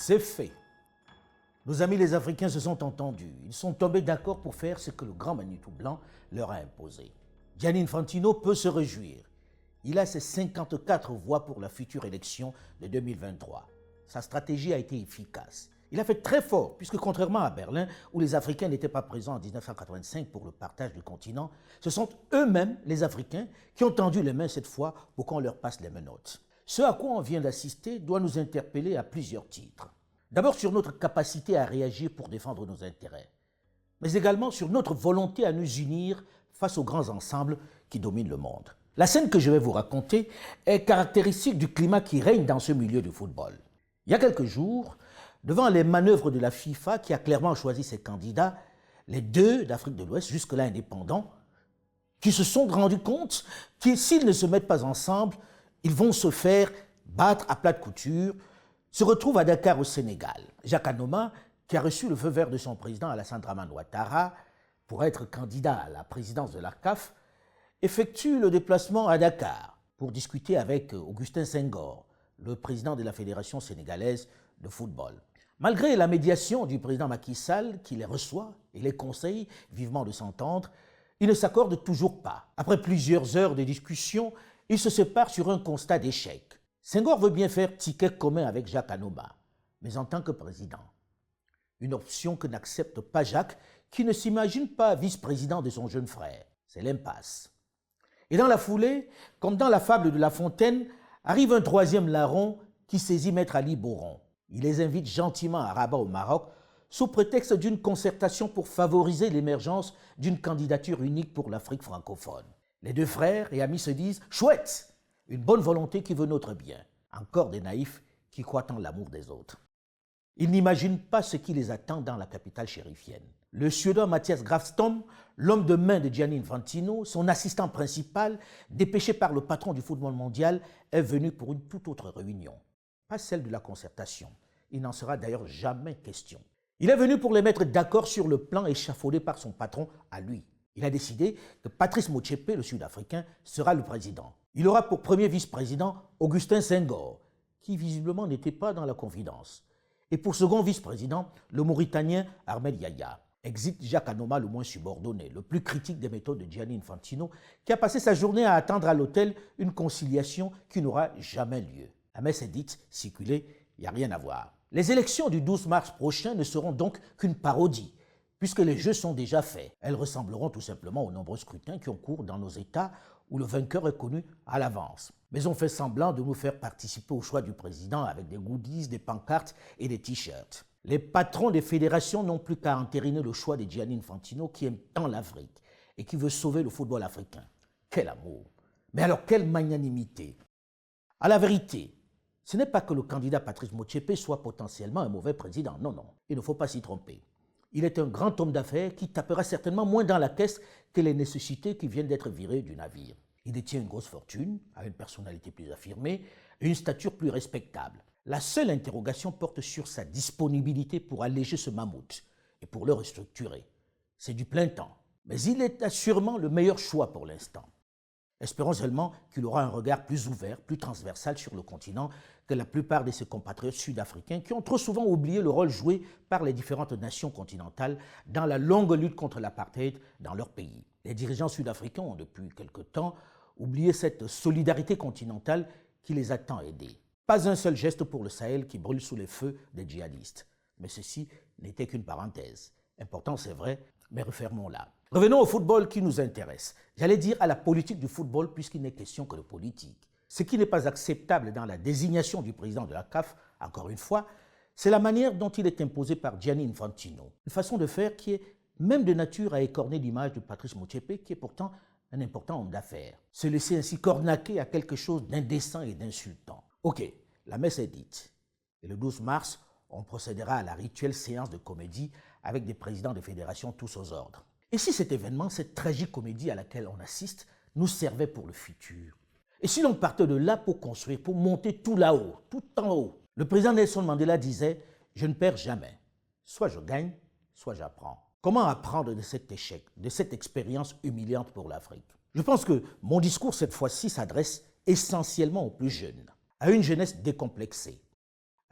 C'est fait. Nos amis les Africains se sont entendus. Ils sont tombés d'accord pour faire ce que le grand Manitou Blanc leur a imposé. Gianni Infantino peut se réjouir. Il a ses 54 voix pour la future élection de 2023. Sa stratégie a été efficace. Il a fait très fort, puisque contrairement à Berlin, où les Africains n'étaient pas présents en 1985 pour le partage du continent, ce sont eux-mêmes, les Africains, qui ont tendu les mains cette fois pour qu'on leur passe les menottes. Ce à quoi on vient d'assister doit nous interpeller à plusieurs titres. D'abord sur notre capacité à réagir pour défendre nos intérêts, mais également sur notre volonté à nous unir face aux grands ensembles qui dominent le monde. La scène que je vais vous raconter est caractéristique du climat qui règne dans ce milieu du football. Il y a quelques jours, devant les manœuvres de la FIFA qui a clairement choisi ses candidats, les deux d'Afrique de l'Ouest, jusque-là indépendants, qui se sont rendus compte que s'ils ne se mettent pas ensemble, ils vont se faire battre à plate couture, se retrouve à Dakar au Sénégal. Jacques Anoma, qui a reçu le feu vert de son président Alassane Dramane Ouattara pour être candidat à la présidence de la CAF, effectue le déplacement à Dakar pour discuter avec Augustin Senghor, le président de la Fédération sénégalaise de football. Malgré la médiation du président Macky Sall, qui les reçoit et les conseille vivement de s'entendre, ils ne s'accordent toujours pas. Après plusieurs heures de discussion, ils se séparent sur un constat d'échec. Senghor veut bien faire ticket commun avec Jacques Anoma, mais en tant que président. Une option que n'accepte pas Jacques, qui ne s'imagine pas vice-président de son jeune frère. C'est l'impasse. Et dans la foulée, comme dans la fable de La Fontaine, arrive un troisième larron qui saisit Maître Ali Boron. Il les invite gentiment à Rabat au Maroc, sous prétexte d'une concertation pour favoriser l'émergence d'une candidature unique pour l'Afrique francophone. Les deux frères et amis se disent « Chouette !» Une bonne volonté qui veut notre bien. Encore des naïfs qui croient en l'amour des autres. Ils n'imaginent pas ce qui les attend dans la capitale chérifienne. Le Suédois Mattias Grafström, l'homme de main de Gianni Infantino, son assistant principal, dépêché par le patron du football mondial, est venu pour une toute autre réunion. Pas celle de la concertation. Il n'en sera d'ailleurs jamais question. Il est venu pour les mettre d'accord sur le plan échafaudé par son patron à lui. Il a décidé que Patrice Motsepe, le Sud-Africain, sera le président. Il aura pour premier vice-président Augustin Senghor, qui visiblement n'était pas dans la confidence. Et pour second vice-président, le Mauritanien Ahmed Yahya. Exit Jacques Anoma, le moins subordonné, le plus critique des méthodes de Gianni Infantino, qui a passé sa journée à attendre à l'hôtel une conciliation qui n'aura jamais lieu. La messe est dite, circulez, il n'y a rien à voir. Les élections du 12 mars prochain ne seront donc qu'une parodie, puisque les jeux sont déjà faits. Elles ressembleront tout simplement aux nombreux scrutins qui ont cours dans nos États où le vainqueur est connu à l'avance. Mais on fait semblant de nous faire participer au choix du président avec des goodies, des pancartes et des t-shirts. Les patrons des fédérations n'ont plus qu'à entériner le choix de Gianni Infantino qui aime tant l'Afrique et qui veut sauver le football africain. Quel amour! Mais alors quelle magnanimité! À la vérité, ce n'est pas que le candidat Patrice Motsepe soit potentiellement un mauvais président. Non, non, il ne faut pas s'y tromper. Il est un grand homme d'affaires qui tapera certainement moins dans la caisse que les nécessités qui viennent d'être virées du navire. Il détient une grosse fortune, a une personnalité plus affirmée et une stature plus respectable. La seule interrogation porte sur sa disponibilité pour alléger ce mammouth et pour le restructurer. C'est du plein temps, mais il est assurément le meilleur choix pour l'instant. Espérons seulement qu'il aura un regard plus ouvert, plus transversal sur le continent que la plupart de ses compatriotes sud-africains qui ont trop souvent oublié le rôle joué par les différentes nations continentales dans la longue lutte contre l'apartheid dans leur pays. Les dirigeants sud-africains ont depuis quelque temps oublié cette solidarité continentale qui les a tant aidés. Pas un seul geste pour le Sahel qui brûle sous les feux des djihadistes. Mais ceci n'était qu'une parenthèse. Important, c'est vrai, mais refermons-la. Revenons au football qui nous intéresse. J'allais dire à la politique du football puisqu'il n'est question que de politique. Ce qui n'est pas acceptable dans la désignation du président de la CAF, encore une fois, c'est la manière dont il est imposé par Gianni Infantino. Une façon de faire qui est même de nature à écorner l'image de Patrice Motsepe, qui est pourtant un important homme d'affaires. Se laisser ainsi cornaquer à quelque chose d'indécent et d'insultant. Ok, la messe est dite. Et le 12 mars, on procédera à la rituelle séance de comédie avec des présidents de fédérations tous aux ordres. Et si cet événement, cette tragique comédie à laquelle on assiste, nous servait pour le futur? Et si l'on partait de là pour construire, pour monter tout là-haut, tout en haut? Le président Nelson Mandela disait « Je ne perds jamais. Soit je gagne, soit j'apprends ». Comment apprendre de cet échec, de cette expérience humiliante pour l'Afrique? Je pense que mon discours cette fois-ci s'adresse essentiellement aux plus jeunes, à une jeunesse décomplexée,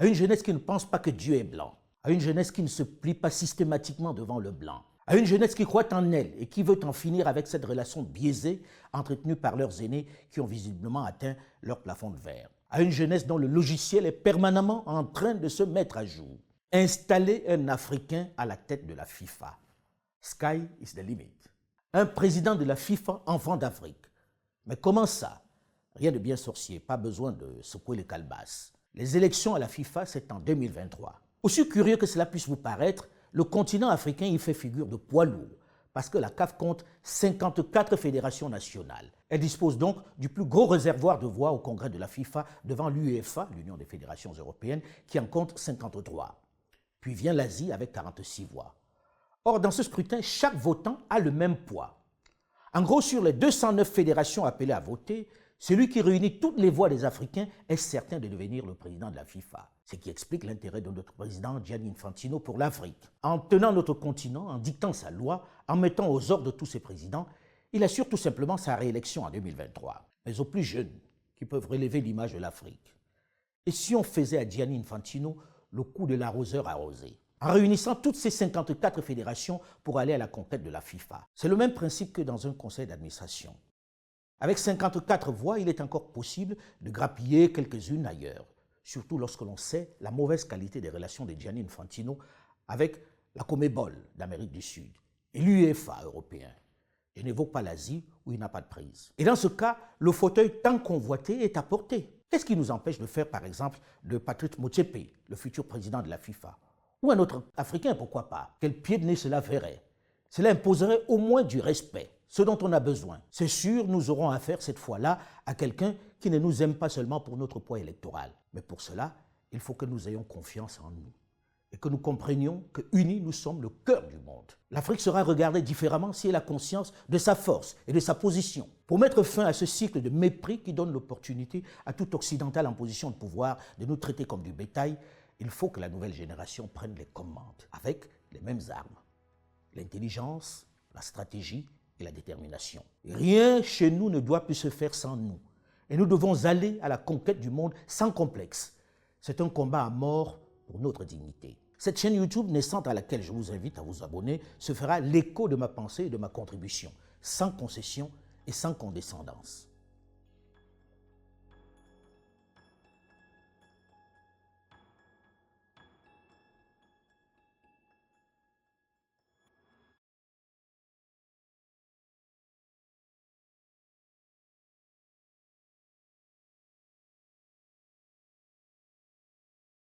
à une jeunesse qui ne pense pas que Dieu est blanc, à une jeunesse qui ne se plie pas systématiquement devant le blanc, à une jeunesse qui croit en elle et qui veut en finir avec cette relation biaisée entretenue par leurs aînés qui ont visiblement atteint leur plafond de verre, à une jeunesse dont le logiciel est permanemment en train de se mettre à jour. Installer un Africain à la tête de la FIFA. Sky is the limit. Un président de la FIFA, enfant d'Afrique. Mais comment ça? Rien de bien sorcier, pas besoin de secouer les calebasses. Les élections à la FIFA, c'est en 2023. Aussi curieux que cela puisse vous paraître, le continent africain y fait figure de poids lourd, parce que la CAF compte 54 fédérations nationales. Elle dispose donc du plus gros réservoir de voix au congrès de la FIFA devant l'UEFA, l'Union des fédérations européennes, qui en compte 53. Puis vient l'Asie avec 46 voix. Or, dans ce scrutin, chaque votant a le même poids. En gros, sur les 209 fédérations appelées à voter, celui qui réunit toutes les voix des Africains est certain de devenir le président de la FIFA. Ce qui explique l'intérêt de notre président Gianni Infantino pour l'Afrique. En tenant notre continent, en dictant sa loi, en mettant aux ordres de tous ses présidents, il assure tout simplement sa réélection en 2023. Mais aux plus jeunes, qui peuvent relever l'image de l'Afrique. Et si on faisait à Gianni Infantino le coup de l'arroseur arrosé, en réunissant toutes ces 54 fédérations pour aller à la conquête de la FIFA? C'est le même principe que dans un conseil d'administration. Avec 54 voix, il est encore possible de grappiller quelques-unes ailleurs, surtout lorsque l'on sait la mauvaise qualité des relations de Gianni Infantino avec la Conmebol d'Amérique du Sud et l'UEFA européen. Je n'évoque pas l'Asie où il n'a pas de prise. Et dans ce cas, le fauteuil tant convoité est à portée. Qu'est-ce qui nous empêche de faire par exemple de Patrice Motsepe, le futur président de la FIFA? Ou un autre Africain, pourquoi pas? Quel pied de nez cela ferait? Cela imposerait au moins du respect, ce dont on a besoin. C'est sûr, nous aurons affaire cette fois-là à quelqu'un qui ne nous aime pas seulement pour notre poids électoral. Mais pour cela, il faut que nous ayons confiance en nous et que nous comprenions que unis, nous sommes le cœur du monde. L'Afrique sera regardée différemment si elle a conscience de sa force et de sa position. Pour mettre fin à ce cycle de mépris qui donne l'opportunité à tout occidental en position de pouvoir de nous traiter comme du bétail, il faut que la nouvelle génération prenne les commandes avec les mêmes armes. L'intelligence, la stratégie et la détermination. Rien chez nous ne doit plus se faire sans nous. Et nous devons aller à la conquête du monde sans complexe. C'est un combat à mort pour notre dignité. Cette chaîne YouTube naissante à laquelle je vous invite à vous abonner se fera l'écho de ma pensée et de ma contribution, sans concession et sans condescendance.